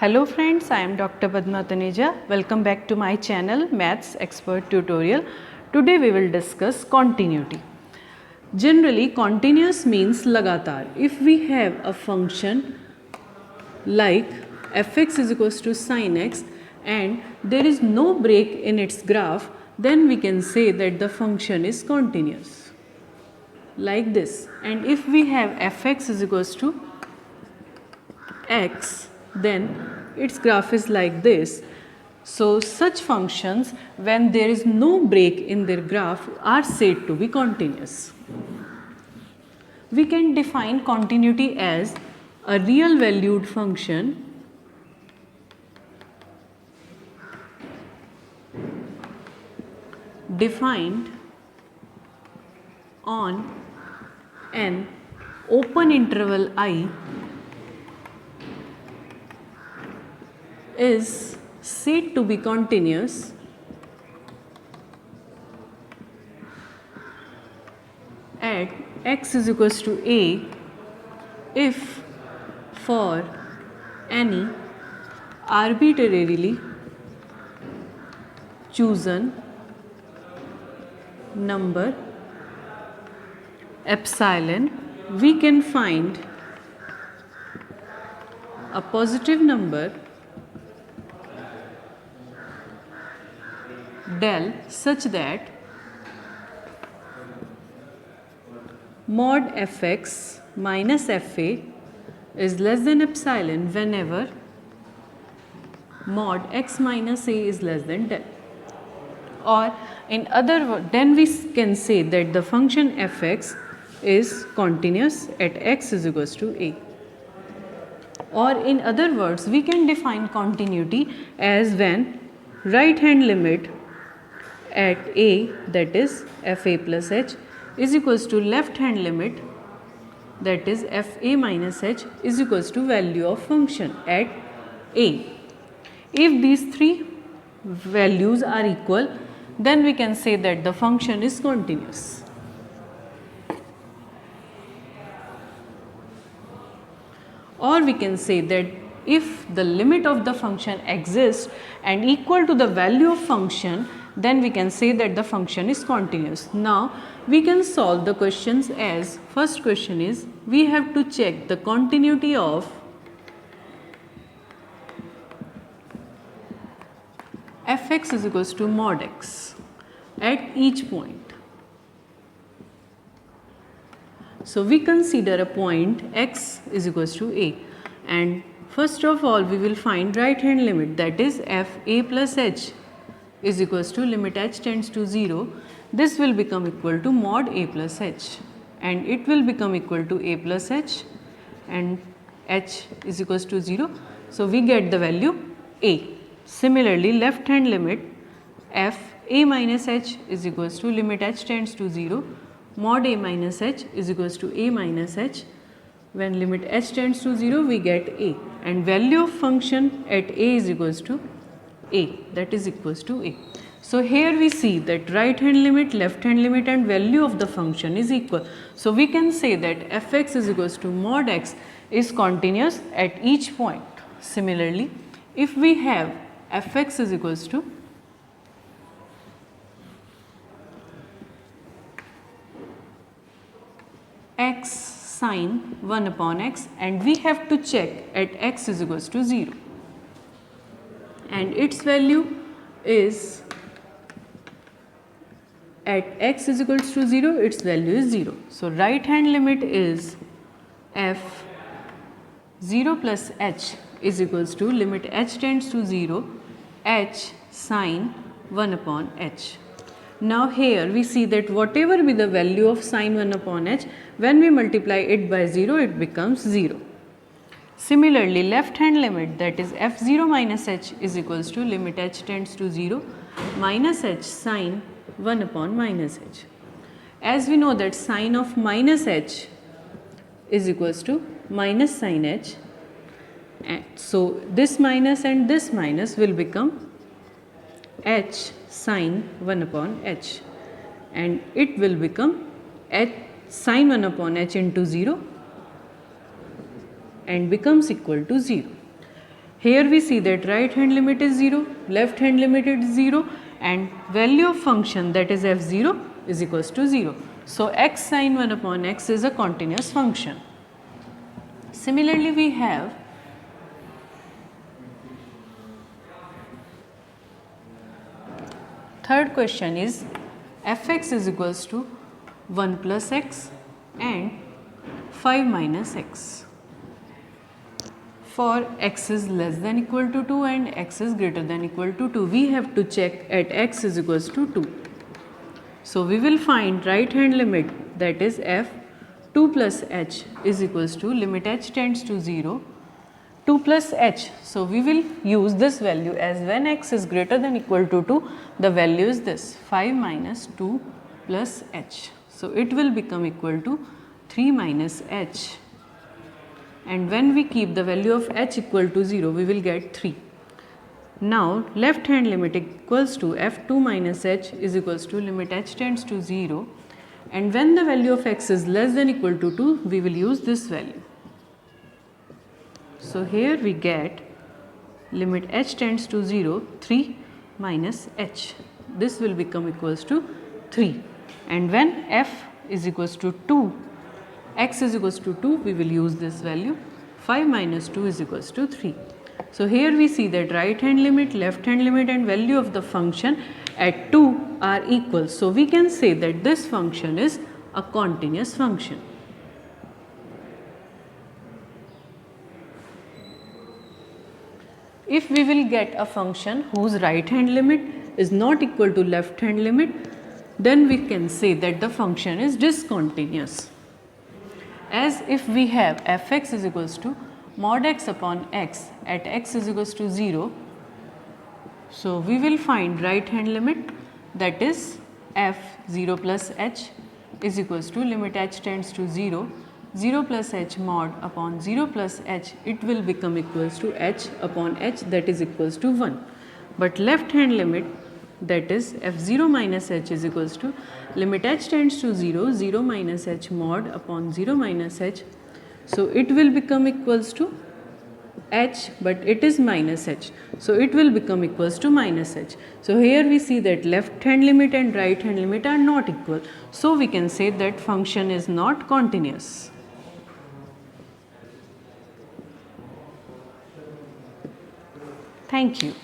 Hello friends, I am Dr. Padma Taneja. Welcome back to my channel Maths Expert Tutorial. Today we will discuss continuity. Generally continuous means लगातार. If we have a function like fx is equals to sin x and there is no break in its graph, then we can say that the function is continuous like this. And if we have fx is equals to x, then its graph is like this. So such functions, when there is no break in their graph, are said to be continuous. We can define continuity as a real valued function defined on an open interval I is said to be continuous at x is equals to a if for any arbitrarily chosen number epsilon, we can find a positive number del such that mod fx minus fa is less than epsilon whenever mod x minus a is less than del. Or in other words, then we can say that the function fx is continuous at x is equals to a. Or in other words, we can define continuity as when right hand limit at a, that is fa plus h, is equals to left hand limit, that is fa minus h, is equals to value of function at a. If these three values are equal, then we can say that the function is continuous. Or we can say that if the limit of the function exists and equal to the value of function, then we can say that the function is continuous. Now we can solve the questions as first question is, we have to check the continuity of fx is equals to mod x at each point. So we consider a point x is equals to a, and first of all we will find right hand limit, that is fa plus h is equals to limit h tends to 0. This will become equal to mod a plus h, and it will become equal to a plus h and h is equals to 0. So we get the value a. Similarly, left hand limit f a minus h is equals to limit h tends to 0, mod a minus h is equals to a minus h. When limit h tends to 0, we get a, and value of function at a is equals to a, that is equals to a. So here we see that right hand limit, left hand limit and value of the function is equal. So we can say that fx is equals to mod x is continuous at each point. Similarly, if we have fx is equals to x sine 1 upon x, and we have to check at x is equals to 0, and its value is at x is equals to 0, its value is 0. So right hand limit is f 0 plus h is equals to limit h tends to 0 h sine 1 upon h. Now here we see that whatever be the value of sine 1 upon h, when we multiply it by 0, it becomes 0. Similarly, left hand limit, that is f0 minus h is equals to limit h tends to 0 minus h sine 1 upon minus h. As we know that sine of minus h is equals to minus sine h, and so this minus and this minus will become h sine 1 upon h, and it will become h sine 1 upon h into 0 and becomes equal to 0. Here we see that right hand limit is 0, left hand limit is 0, and value of function, that is f0, is equals to 0. So x sin 1 upon x is a continuous function. Similarly, we have third question is fx is equals to 1 plus x and 5 minus x. For x is less than equal to 2 and x is greater than equal to 2, we have to check at x is equals to 2. So we will find right hand limit, that is f 2 plus h is equals to limit h tends to 0, 2 plus h. So we will use this value as when x is greater than equal to 2, the value is this 5 minus 2 plus h. So it will become equal to 3 minus h, and when we keep the value of h equal to 0, we will get 3. Now left hand limit equals to f2 minus h is equals to limit h tends to 0, and when the value of x is less than equal to 2, we will use this value. So here we get limit h tends to 0, 3 minus h. This will become equals to 3, and when f is equals to 2, x is equals to 2, we will use this value, 5 minus 2 is equals to 3. So here we see that right hand limit, left hand limit and value of the function at 2 are equal. So we can say that this function is a continuous function. If we will get a function whose right hand limit is not equal to left hand limit, then we can say that the function is discontinuous. As if we have fx is equals to mod x upon x at x is equals to 0, so we will find right hand limit, that is f 0 plus h is equals to limit h tends to 0, 0 plus h mod upon 0 plus h, it will become equals to h upon h, that is equals to 1. But left hand limit, that is f0 minus h is equals to limit h tends to 0, 0 minus h mod upon 0 minus h. So it will become equals to h, but it is minus h. So it will become equals to minus h. So here we see that left hand limit and right hand limit are not equal. So we can say that function is not continuous. Thank you.